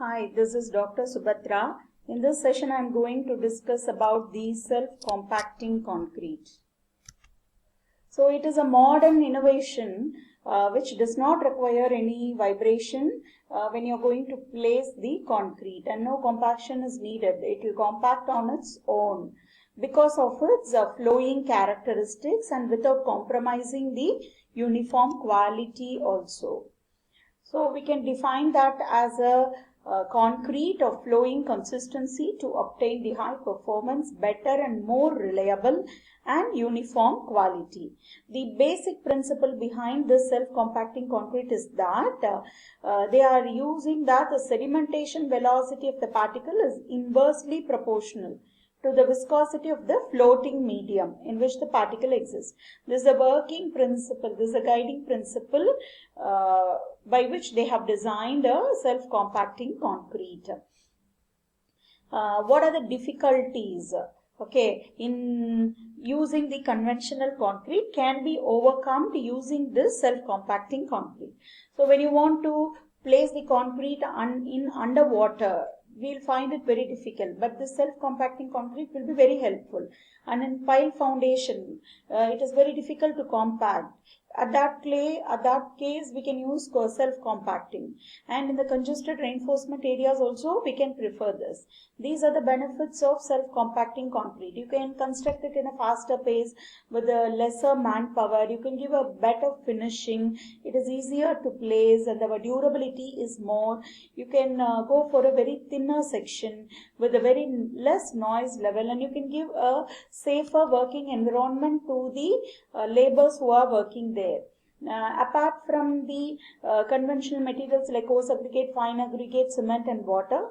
Hi, this is Dr. Subhatra. In this session, I am going to discuss about the self-compacting concrete. So it is a modern innovation which does not require any vibration when you are going to place the concrete, and no compaction is needed. It will compact on its own because of its flowing characteristics and without compromising the uniform quality also. So we can define that as a concrete of flowing consistency to obtain the high performance, better and more reliable and uniform quality. The basic principle behind this self-compacting concrete is that they are using that the sedimentation velocity of the particle is inversely proportional to the viscosity of the floating medium in which the particle exists. This is a working principle, this is a guiding principle by which they have designed a self-compacting concrete. What are the difficulties? Okay, in using the conventional concrete can be overcome using this self-compacting concrete. So when you want to place the concrete in underwater, we'll find it very difficult, but this self-compacting concrete will be very helpful. And in pile foundation, it is very difficult to compact. At that case, we can use self-compacting. And in the congested reinforcement areas also, we can prefer this. These are the benefits of self-compacting concrete. You can construct it in a faster pace with a lesser manpower. You can give a better finishing. It is easier to place and the durability is more. You can go for a very thinner section with a very less noise level, and you can give a safer working environment to the laborers who are working there. Apart from the conventional materials like coarse aggregate, fine aggregate, cement and water,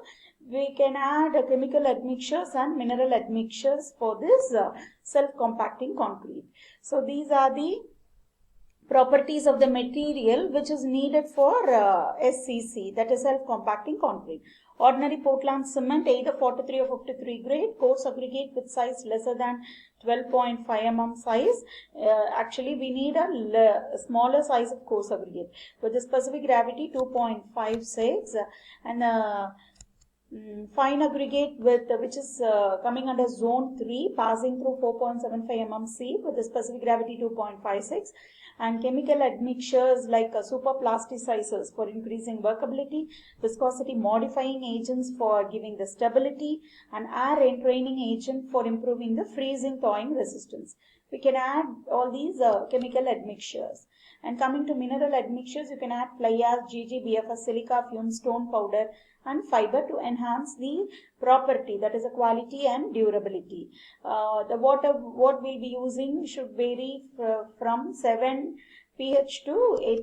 we can add chemical admixtures and mineral admixtures for this self-compacting concrete. So these are the properties of the material which is needed for SCC, that is self-compacting concrete. Ordinary Portland cement, either 43 or 53 grade, coarse aggregate with size lesser than 12.5 mm size. Actually, we need a smaller size of coarse aggregate with a specific gravity 2.56 and fine aggregate which is coming under zone 3, passing through 4.75 mm C with a specific gravity 2.56, and chemical admixtures like super plasticizers for increasing workability, viscosity modifying agents for giving the stability, and air entraining agent for improving the freezing thawing resistance. We can add all these chemical admixtures. And coming to mineral admixtures, you can add fly ash, GG, BFS, silica, fume, stone powder and fiber to enhance the property, that is the quality and durability. The water what we'll be using should vary from 7 pH to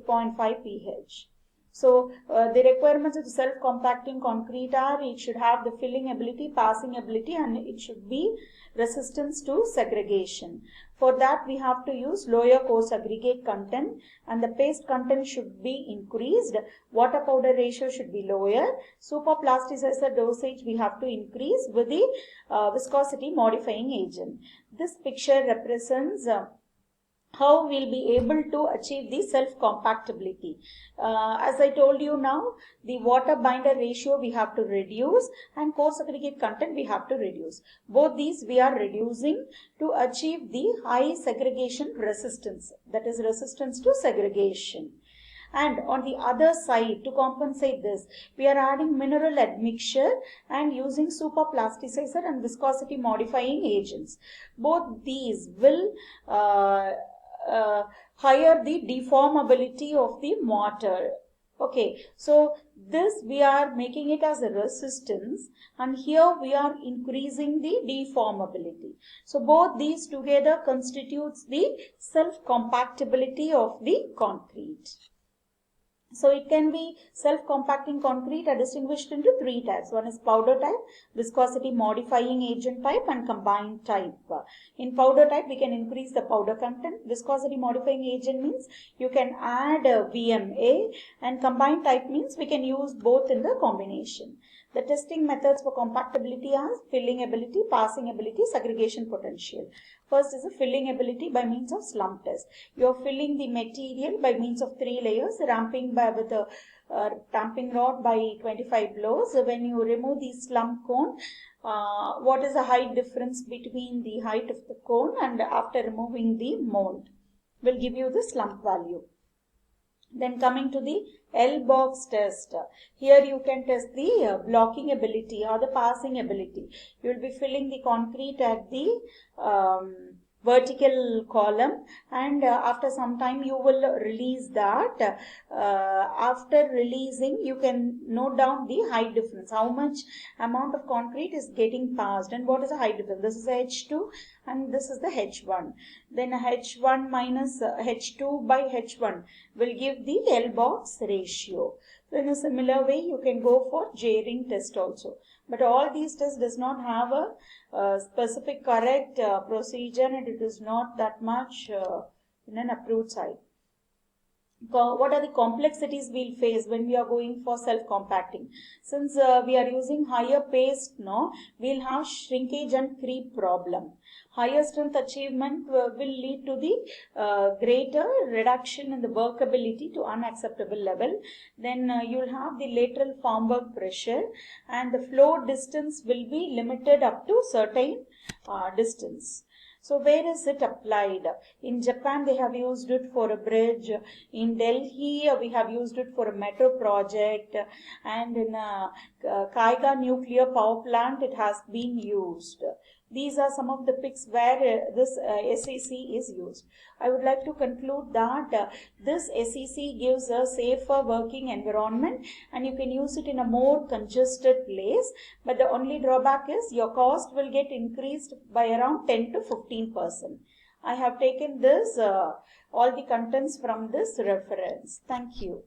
8.5 pH. So the requirements of the self-compacting concrete are it should have the filling ability, passing ability, and it should be resistance to segregation. For that we have to use lower coarse aggregate content, and the paste content should be increased. Water powder ratio should be lower. Super plasticizer dosage we have to increase with the viscosity modifying agent. This picture represents how we'll be able to achieve the self-compactability. As I told you now, the water binder ratio we have to reduce and coarse aggregate content we have to reduce. Both these we are reducing to achieve the high segregation resistance, that is resistance to segregation. And on the other side, to compensate this, we are adding mineral admixture and using super plasticizer and viscosity modifying agents. Both these will higher the deformability of the mortar. Okay, so this we are making it as a resistance, and here we are increasing the deformability. So both these together constitutes the self-compactability of the concrete. So it can be self-compacting concrete are distinguished into three types. One is powder type, viscosity modifying agent type, and combined type. In powder type, we can increase the powder content. Viscosity modifying agent means you can add VMA, and combined type means we can use both in the combination. The testing methods for compactability are filling ability, passing ability, segregation potential. First is the filling ability by means of slump test. You are filling the material by means of 3 layers, ramping by with a tamping rod by 25 blows. When you remove the slump cone, what is the height difference between the height of the cone and after removing the mold will give you the slump value. Then coming to the L box test. Here you can test the blocking ability or the passing ability. You will be filling the concrete at the vertical column, and after some time you will release that. After releasing, you can note down the height difference, how much amount of concrete is getting passed and what is the height difference. This is H2 and this is the H1. Then H1 minus H2 by H1 will give the L box ratio. So in a similar way you can go for J-ring test also. But all these tests does not have a specific correct procedure, and it is not that much in an approved site. What are the complexities we'll face when we are going for self-compacting? Since we are using higher paste, we'll have shrinkage and creep problem. Higher strength achievement will lead to the greater reduction in the workability to unacceptable level. Then you'll have the lateral formwork pressure, and the flow distance will be limited up to certain distance. So where is it applied? In Japan they have used it for a bridge. In Delhi we have used it for a metro project, and in Kaiga nuclear power plant it has been used. These are some of the picks where this SEC is used. I would like to conclude that this SEC gives a safer working environment and you can use it in a more congested place. But the only drawback is your cost will get increased by around 10 to 15%. I have taken this all the contents from this reference. Thank you.